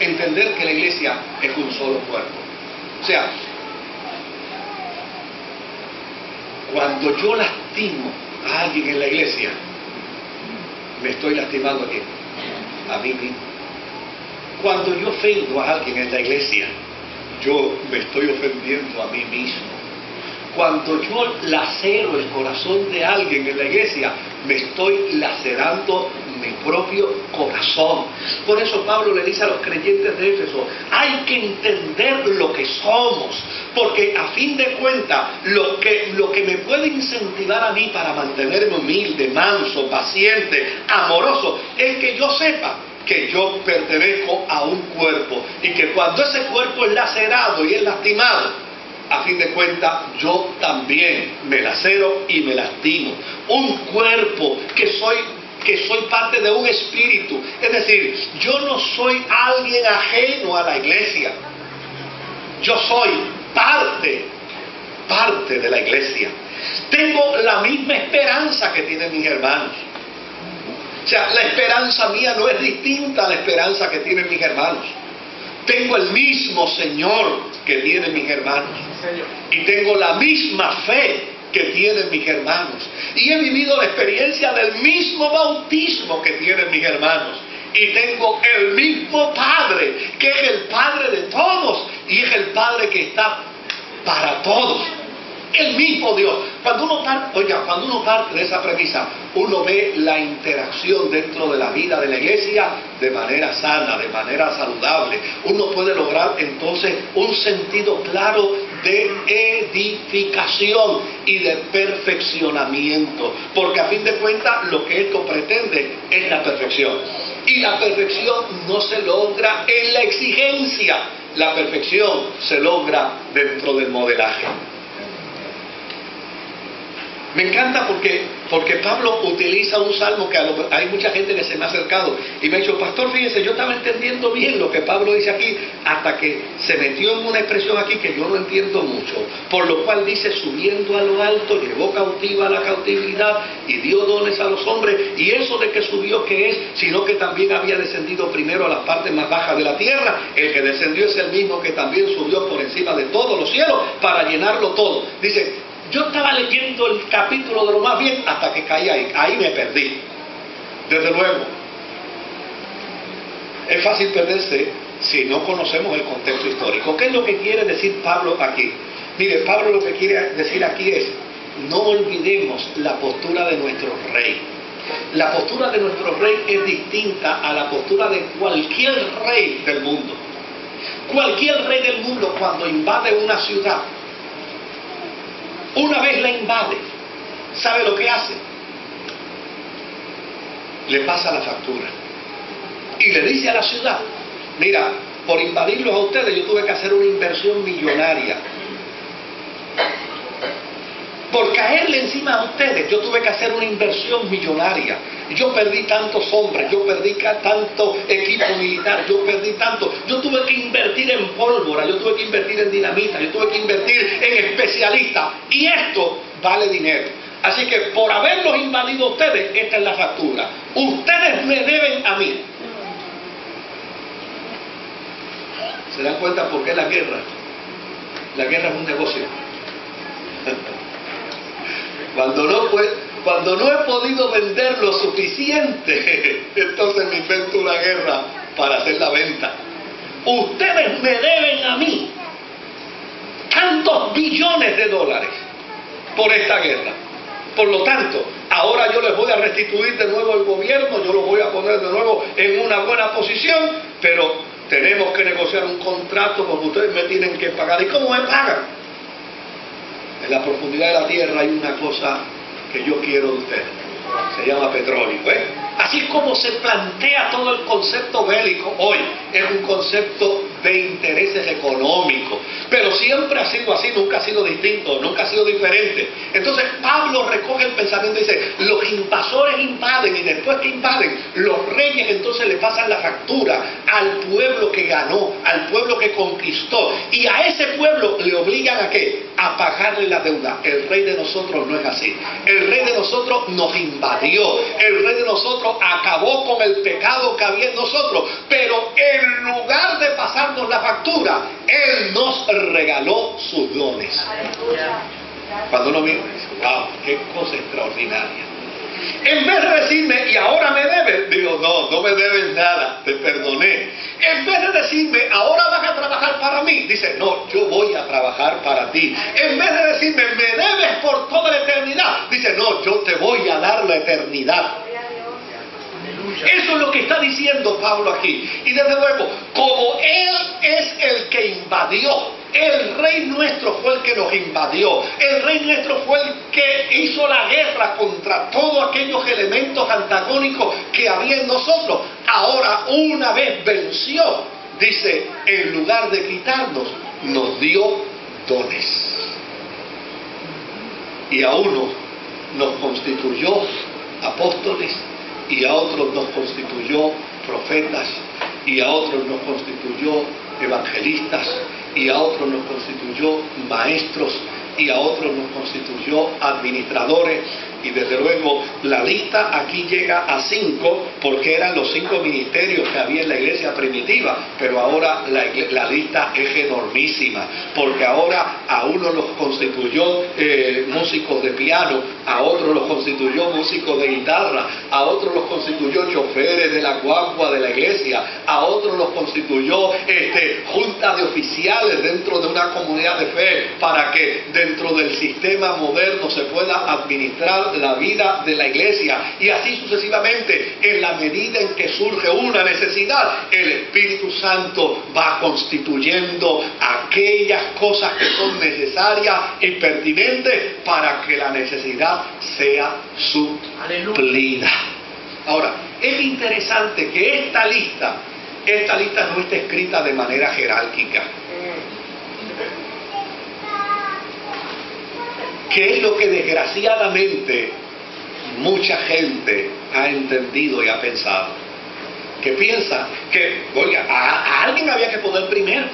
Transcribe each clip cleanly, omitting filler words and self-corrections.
entender que la iglesia es un solo cuerpo. O sea, cuando yo lastimo a alguien en la iglesia, me estoy lastimando a mí mismo. Cuando yo ofendo a alguien en la iglesia, yo me estoy ofendiendo a mí mismo. Cuando yo lacero el corazón de alguien en la iglesia, me estoy lacerando mi propio corazón. Por eso Pablo le dice a los creyentes de Éfeso, hay que entender lo que somos, porque a fin de cuentas, lo que me puede incentivar a mí para mantenerme humilde, manso, paciente, amoroso, es que yo sepa que yo pertenezco a un cuerpo, y que cuando ese cuerpo es lacerado y es lastimado, a fin de cuentas, yo también me lacero y me lastimo. Un cuerpo que soy parte de un espíritu. Es decir, yo no soy alguien ajeno a la iglesia. Yo soy parte de la iglesia. Tengo la misma esperanza que tienen mis hermanos. O sea, la esperanza mía no es distinta a la esperanza que tienen mis hermanos. Tengo el mismo Señor que tienen mis hermanos. Y tengo la misma fe que tienen mis hermanos. Y he vivido la experiencia del mismo bautismo que tienen mis hermanos. Y tengo el mismo Padre, que es el Padre de todos. Y es el Padre que está para todos. El mismo Dios. Cuando uno parte de esa premisa, uno ve la interacción dentro de la vida de la iglesia de manera sana, de manera saludable. Uno puede lograr entonces un sentido claro de edificación y de perfeccionamiento. Porque a fin de cuentas lo que esto pretende es la perfección. Y la perfección no se logra en la exigencia. La perfección se logra dentro del modelaje. Me encanta porque Pablo utiliza un salmo que hay mucha gente que se me ha acercado y me ha dicho, pastor, fíjese, yo estaba entendiendo bien lo que Pablo dice aquí, hasta que se metió en una expresión aquí que yo no entiendo mucho, por lo cual dice, subiendo a lo alto, llevó cautiva la cautividad y dio dones a los hombres, y eso de que subió, ¿qué es? Sino que también había descendido primero a las partes más bajas de la tierra. El que descendió es el mismo que también subió por encima de todos los cielos para llenarlo todo. Dice, yo estaba leyendo el capítulo de lo más bien hasta que caí ahí me perdí. Desde luego, es fácil perderse si no conocemos el contexto histórico. ¿Qué es lo que quiere decir Pablo aquí? Mire, Pablo lo que quiere decir aquí es, no olvidemos la postura de nuestro rey. La postura de nuestro rey es distinta a la postura de cualquier rey del mundo. Cualquier rey del mundo, cuando invade una ciudad, una vez la invade, ¿sabe lo que hace? Le pasa la factura y le dice a la ciudad, mira, por invadirlos a ustedes yo tuve que hacer una inversión millonaria. Por caerle encima a ustedes yo tuve que hacer una inversión millonaria. Yo perdí tantos hombres, yo perdí tanto equipo militar, yo perdí tanto. Yo tuve que invertir en pólvora, yo tuve que invertir en dinamita, yo tuve que invertir en especialistas. Y esto vale dinero. Así que por haberlos invadido a ustedes, esta es la factura. Ustedes me deben a mí. ¿Se dan cuenta por qué la guerra? La guerra es un negocio. Cuando no he podido vender lo suficiente, entonces me invento una guerra para hacer la venta. Ustedes me deben a mí tantos billones de dólares por esta guerra. Por lo tanto, ahora yo les voy a restituir de nuevo el gobierno, yo los voy a poner de nuevo en una buena posición, pero tenemos que negociar un contrato porque ustedes me tienen que pagar. ¿Y cómo me pagan? En la profundidad de la tierra hay una cosa que yo quiero de ustedes. Se llama petróleo. Así como se plantea todo el concepto bélico hoy, es un concepto de intereses económicos. Pero siempre ha sido así, nunca ha sido distinto, nunca ha sido diferente. Entonces Pablo recoge el pensamiento y dice, los invasores invaden, y después que invaden, los reyes entonces le pasan la factura al pueblo que ganó, al pueblo que conquistó. Y a ese pueblo le obligan ¿a qué? A pagarle la deuda. El rey de nosotros no es así. El rey de nosotros nos invadió. El rey de nosotros acabó con el pecado que había en nosotros. Pero en lugar factura, Él nos regaló sus dones. Cuando uno mira, dice, wow, qué cosa extraordinaria. En vez de decirme, y ahora me debes, digo, no, no me debes nada, te perdoné. En vez de decirme, ahora vas a trabajar para mí, dice, no, yo voy a trabajar para ti. En vez de decirme, me debes por toda la eternidad, dice, no, yo te voy a dar la eternidad. Eso es lo que está diciendo Pablo aquí. Y desde luego, como Él es el que invadió, el Rey nuestro fue el que nos invadió, el Rey nuestro fue el que hizo la guerra contra todos aquellos elementos antagónicos que había en nosotros. Ahora, una vez venció, dice, en lugar de quitarnos, nos dio dones. Y a uno nos constituyó apóstoles, y a otros nos constituyó profetas, y a otros nos constituyó evangelistas, y a otros nos constituyó maestros, y a otros nos constituyó administradores. Y desde luego la lista aquí llega a 5, porque eran los 5 ministerios que había en la iglesia primitiva, pero ahora la lista es enormísima, porque ahora a uno los constituyó músicos de piano, a otros los constituyó músicos de guitarra, a otros los constituyó choferes de la guagua de la iglesia, a otros los constituyó juntas de oficiales dentro de una comunidad de fe, para que dentro del sistema moderno se pueda administrar la vida de la iglesia. Y así sucesivamente, en la medida en que surge una necesidad, el Espíritu Santo va constituyendo aquellas cosas que son necesarias y pertinentes para que la necesidad sea suplida. Ahora, es interesante que esta lista no está escrita de manera jerárquica. Que es lo que desgraciadamente mucha gente ha entendido y ha pensado. Que piensa que, oiga, a alguien había que poner primero.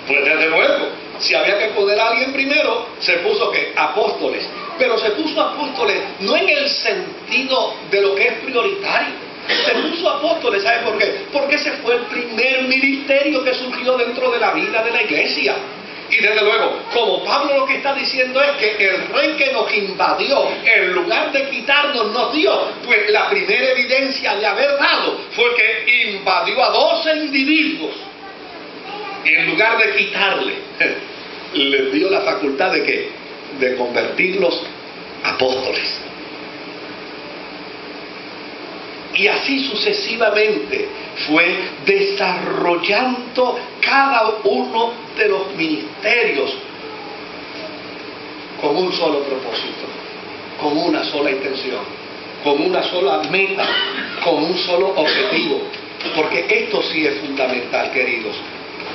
Pues desde luego, si había que poner a alguien primero, se puso ¿qué? Apóstoles. Pero se puso apóstoles no en el sentido de lo que es prioritario. Se puso apóstoles, ¿sabe por qué? Porque ese fue el primer ministerio que surgió dentro de la vida de la iglesia. Y desde luego, como Pablo lo que está diciendo es que el Rey que nos invadió, en lugar de quitarnos, nos dio, pues la primera evidencia de haber dado fue que invadió a 12 individuos. Y en lugar de quitarle, les dio la facultad de ¿qué? De convertirlos apóstoles. Y así sucesivamente fue desarrollando cada uno de los ministerios con un solo propósito, con una sola intención, con una sola meta, con un solo objetivo. Porque esto sí es fundamental, queridos.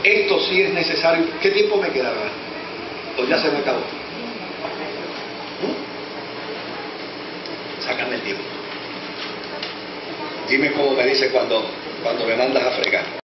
Esto sí es necesario. ¿Qué tiempo me queda, verdad? Pues ya se me acabó. Sácame el tiempo. Dime cómo me dice cuando me mandas a fregar.